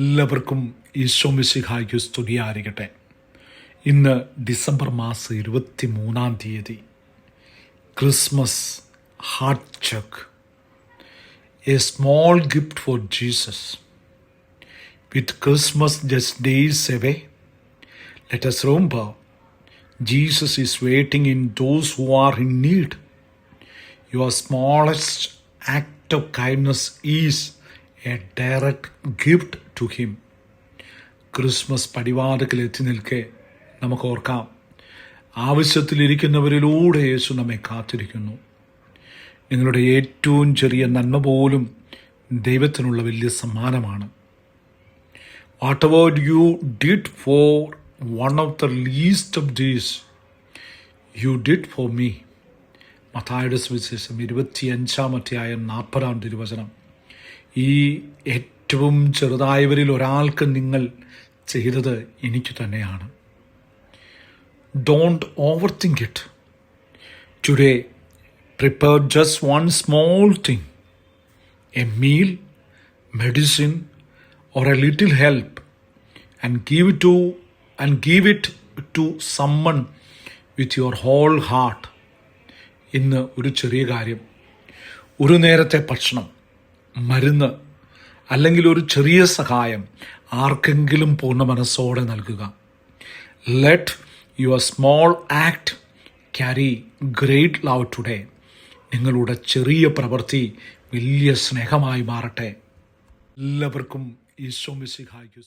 എല്ലാവർക്കും ഈശോ മിശിഹായ്ക്ക് സ്തുതിയായിരിക്കട്ടെ. ഇന്ന് ഡിസംബർ മാസം 23 Christmas heart check, A small gift for Jesus. With Christmas just days away, let us remember Jesus is waiting in those who are in need. Your smallest act of kindness is a direct gift to him. Christmas പടിവാതിൽക്കൽ എത്തി നിൽക്കെ നമുക്ക് ഓർക്കാം, ആവശ്യത്തിലിരിക്കുന്നവരിലൂടെ യേശു നമ്മെ കാത്തിരിക്കുന്നു. നിങ്ങളുടെ ഏറ്റവും ചെറിയ നന്മ പോലും ദൈവത്തിനുള്ള വലിയ സമ്മാനമാണ്. What ever you did for one of the least of these, you did for me. മത്തായിയുടെ സുവിശേഷം 25-40 ഈ ഏറ്റവും ചെറുതായവരിൽ ഒരാൾക്ക് നിങ്ങൾ ചെയ്തത് എനിക്ക് തന്നെയാണ്. Don't over think it. Today prepare just one small thing, A meal, medicine or a little help, and give it to someone with your whole heart. ഇന്ന് ഒരു ചെറിയ കാര്യം, ഒരു നേരത്തെ ഭക്ഷണം, മരുന്ന് അല്ലെങ്കിൽ ഒരു ചെറിയ സഹായം ആർക്കെങ്കിലും പൂർണ്ണ മനസ്സോടെ നൽകുക. Let your small act carry great love today. നിങ്ങളുടെ ചെറിയ പ്രവൃത്തി വലിയ സ്നേഹമായി മാറട്ടെ. എല്ലാവർക്കും ഈശോ മിശിഹായ്ക്ക്